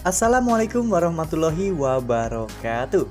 Assalamualaikum warahmatullahi wabarakatuh.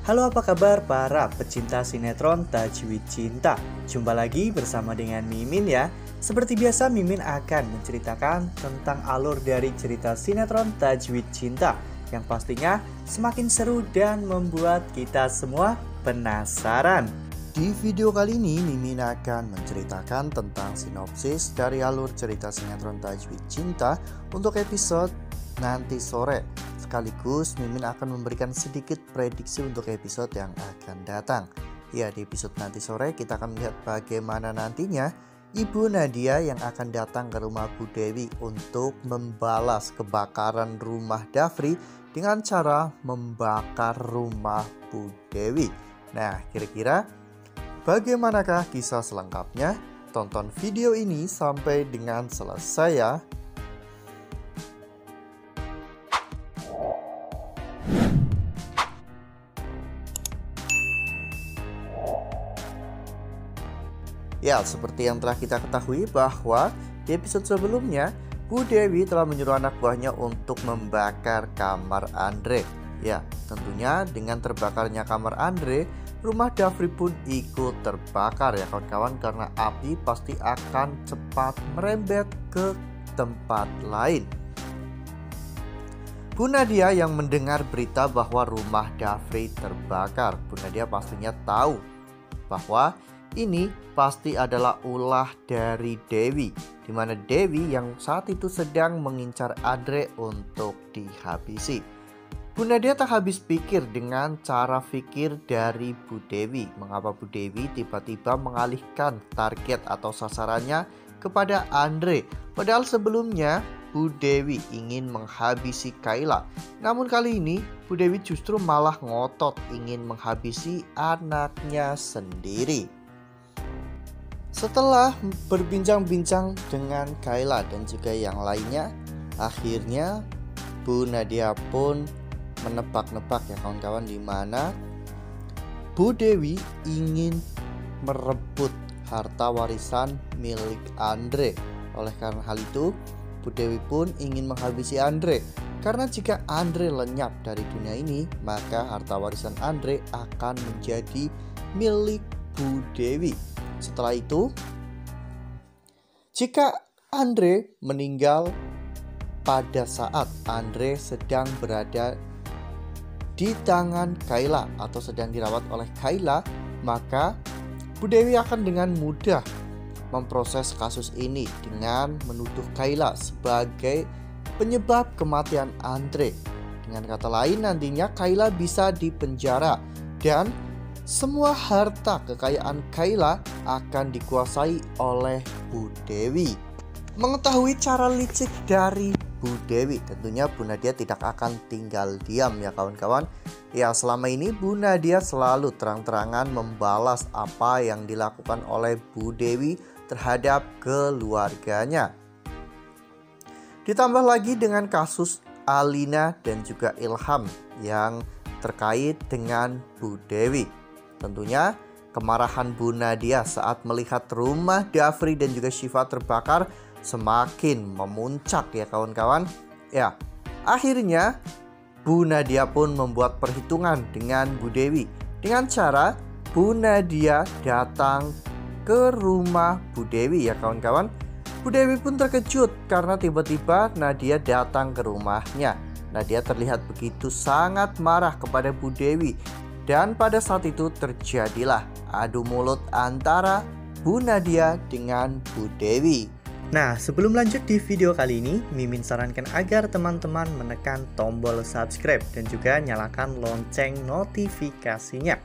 Halo, apa kabar para pecinta sinetron Tajwid Cinta? Jumpa lagi bersama dengan Mimin ya. Seperti biasa, Mimin akan menceritakan tentang alur dari cerita sinetron Tajwid Cinta yang pastinya semakin seru dan membuat kita semua penasaran. Di video kali ini, Mimin akan menceritakan tentang sinopsis dari alur cerita sinetron Tajwid Cinta untuk episode nanti sore. Sekaligus Mimin akan memberikan sedikit prediksi untuk episode yang akan datang. Ya, di episode nanti sore kita akan melihat bagaimana nantinya Ibu Nadia yang akan datang ke rumah Bu Dewi untuk membalas kebakaran rumah Dafri dengan cara membakar rumah Bu Dewi. Nah, kira-kira bagaimanakah kisah selengkapnya? Tonton video ini sampai dengan selesai ya. Ya, seperti yang telah kita ketahui bahwa di episode sebelumnya Bu Dewi telah menyuruh anak buahnya untuk membakar kamar Andre. Ya, tentunya dengan terbakarnya kamar Andre, rumah Dafri pun ikut terbakar ya kawan-kawan, karena api pasti akan cepat merembet ke tempat lain. Bu Nadia yang mendengar berita bahwa rumah Dafri terbakar, Bu Nadia pastinya tahu bahwa ini pasti adalah ulah dari Dewi, di mana Dewi yang saat itu sedang mengincar Andre untuk dihabisi. Bu Nadia tak habis pikir dengan cara pikir dari Bu Dewi. Mengapa Bu Dewi tiba-tiba mengalihkan target atau sasarannya kepada Andre, padahal sebelumnya Bu Dewi ingin menghabisi Kayla. Namun kali ini Bu Dewi justru malah ngotot ingin menghabisi anaknya sendiri. Setelah berbincang-bincang dengan Kayla dan juga yang lainnya, akhirnya Bu Nadia pun menebak-nebak ya kawan-kawan, di mana Bu Dewi ingin merebut harta warisan milik Andre. Oleh karena hal itu, Bu Dewi pun ingin menghabisi Andre. Karena jika Andre lenyap dari dunia ini, maka harta warisan Andre akan menjadi milik Bu Dewi. Setelah itu, jika Andre meninggal pada saat Andre sedang berada di tangan Kayla atau sedang dirawat oleh Kayla, maka Bu Dewi akan dengan mudah memproses kasus ini dengan menuduh Kayla sebagai penyebab kematian Andre. Dengan kata lain, nantinya Kayla bisa dipenjara dan semua harta kekayaan Kayla akan dikuasai oleh Bu Dewi. Mengetahui cara licik dari Bu Dewi, tentunya Bu Nadia tidak akan tinggal diam ya kawan-kawan. Ya, selama ini Bu Nadia selalu terang-terangan membalas apa yang dilakukan oleh Bu Dewi terhadap keluarganya. Ditambah lagi dengan kasus Alina dan juga Ilham yang terkait dengan Bu Dewi. Tentunya kemarahan Bu Nadia saat melihat rumah Dafri dan juga Syifa terbakar semakin memuncak ya kawan-kawan. Ya, akhirnya Bu Nadia pun membuat perhitungan dengan Bu Dewi dengan cara Bu Nadia datang ke rumah Bu Dewi ya kawan-kawan. Bu Dewi pun terkejut karena tiba-tiba Nadia datang ke rumahnya. Nadia terlihat begitu sangat marah kepada Bu Dewi. Dan pada saat itu terjadilah adu mulut antara Bu Nadia dengan Bu Dewi. Nah, sebelum lanjut di video kali ini, Mimin sarankan agar teman-teman menekan tombol subscribe dan juga nyalakan lonceng notifikasinya.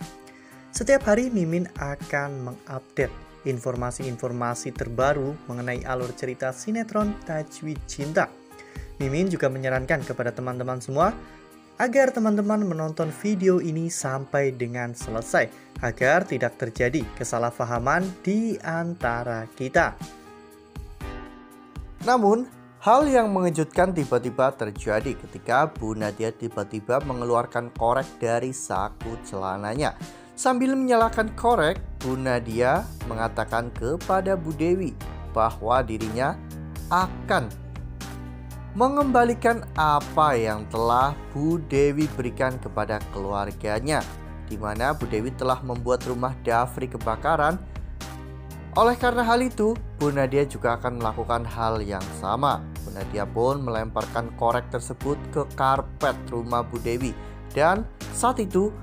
Setiap hari Mimin akan mengupdate informasi-informasi terbaru mengenai alur cerita sinetron Tajwid Cinta. Mimin juga menyarankan kepada teman-teman semua agar teman-teman menonton video ini sampai dengan selesai, agar tidak terjadi kesalahpahaman di antara kita. Namun, hal yang mengejutkan tiba-tiba terjadi ketika Bu Nadia tiba-tiba mengeluarkan korek dari saku celananya. Sambil menyalakan korek, Bu Nadia mengatakan kepada Bu Dewi bahwa dirinya akan mengembalikan apa yang telah Bu Dewi berikan kepada keluarganya, di mana Bu Dewi telah membuat rumah Dafri kebakaran. Oleh karena hal itu, Bu Nadia juga akan melakukan hal yang sama. Bu Nadia pun melemparkan korek tersebut ke karpet rumah Bu Dewi, dan saat itu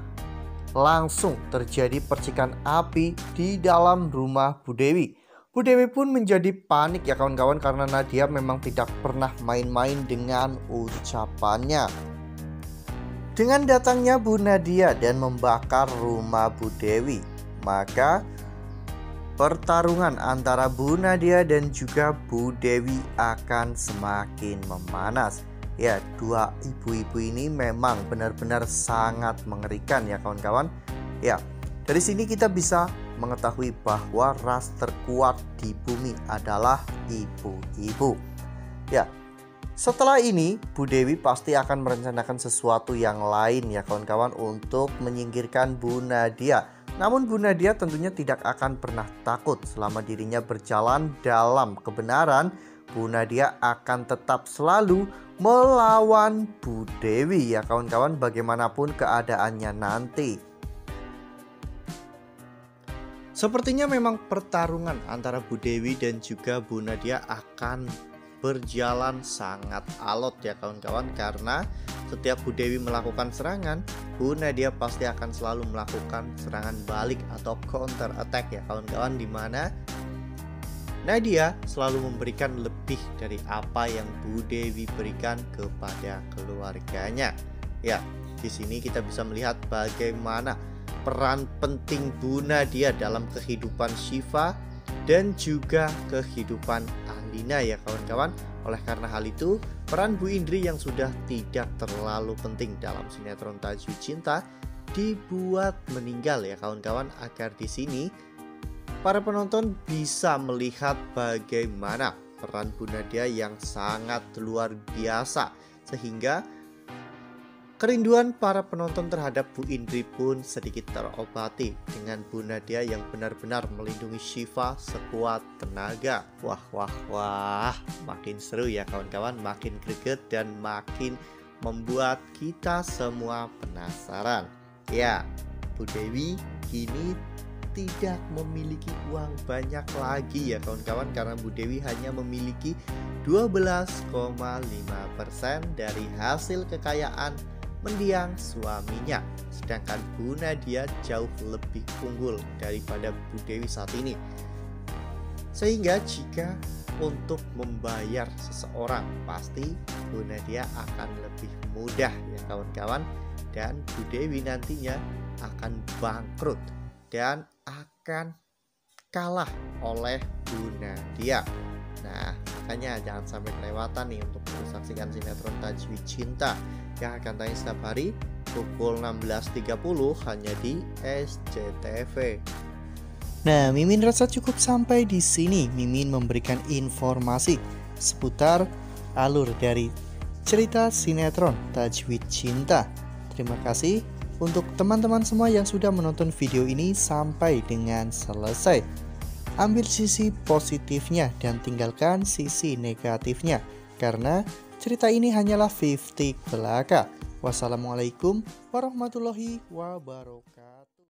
langsung terjadi percikan api di dalam rumah Bu Dewi. Bu Dewi pun menjadi panik ya kawan-kawan, karena Nadia memang tidak pernah main-main dengan ucapannya. Dengan datangnya Bu Nadia dan membakar rumah Bu Dewi, maka pertarungan antara Bu Nadia dan juga Bu Dewi akan semakin memanas. Ya, dua ibu-ibu ini memang benar-benar sangat mengerikan ya kawan-kawan. Ya, dari sini kita bisa mengetahui bahwa ras terkuat di bumi adalah ibu-ibu. Ya, setelah ini Bu Dewi pasti akan merencanakan sesuatu yang lain ya kawan-kawan untuk menyingkirkan Bu Nadia. Namun Bu Nadia tentunya tidak akan pernah takut. Selama dirinya berjalan dalam kebenaran, Bu Nadia akan tetap selalu melawan Bu Dewi ya kawan-kawan, bagaimanapun keadaannya nanti. Sepertinya memang pertarungan antara Bu Dewi dan juga Bu Nadia akan berjalan sangat alot ya kawan-kawan, karena setiap Bu Dewi melakukan serangan, Bu Nadia pasti akan selalu melakukan serangan balik atau counter attack ya kawan-kawan, dimana Nadia selalu memberikan lebih dari apa yang Bu Dewi berikan kepada keluarganya. Ya, di sini kita bisa melihat bagaimana peran penting Bu Nadia dalam kehidupan Syifa dan juga kehidupan Alina ya kawan-kawan. Oleh karena hal itu, peran Bu Indri yang sudah tidak terlalu penting dalam sinetron Tajwid Cinta dibuat meninggal ya kawan-kawan, agar di sini para penonton bisa melihat bagaimana peran Bu Nadia yang sangat luar biasa, sehingga kerinduan para penonton terhadap Bu Indri pun sedikit terobati dengan Bu Nadia yang benar-benar melindungi Syifa sekuat tenaga. Wah, makin seru ya kawan-kawan, makin greget dan makin membuat kita semua penasaran. Ya, Bu Dewi kini tidak memiliki uang banyak lagi ya kawan-kawan, karena Bu Dewi hanya memiliki 12,5% dari hasil kekayaan mendiang suaminya. Sedangkan Bu Nadia jauh lebih unggul daripada Bu Dewi saat ini. Sehingga jika untuk membayar seseorang, pasti Bu Nadia akan lebih mudah ya kawan-kawan, dan Bu Dewi nantinya akan bangkrut dan akan kalah oleh Bu Nadia. Nah, makanya jangan sampai kelewatan nih untuk saksikan sinetron Tajwid Cinta yang akan tayang setiap hari pukul 16.30 hanya di SCTV. Nah, Mimin rasa cukup sampai di sini. Mimin memberikan informasi seputar alur dari cerita sinetron Tajwid Cinta. Terima kasih untuk teman-teman semua yang sudah menonton video ini sampai dengan selesai. Ambil sisi positifnya dan tinggalkan sisi negatifnya, karena cerita ini hanyalah 50 belaka. Wassalamualaikum warahmatullahi wabarakatuh.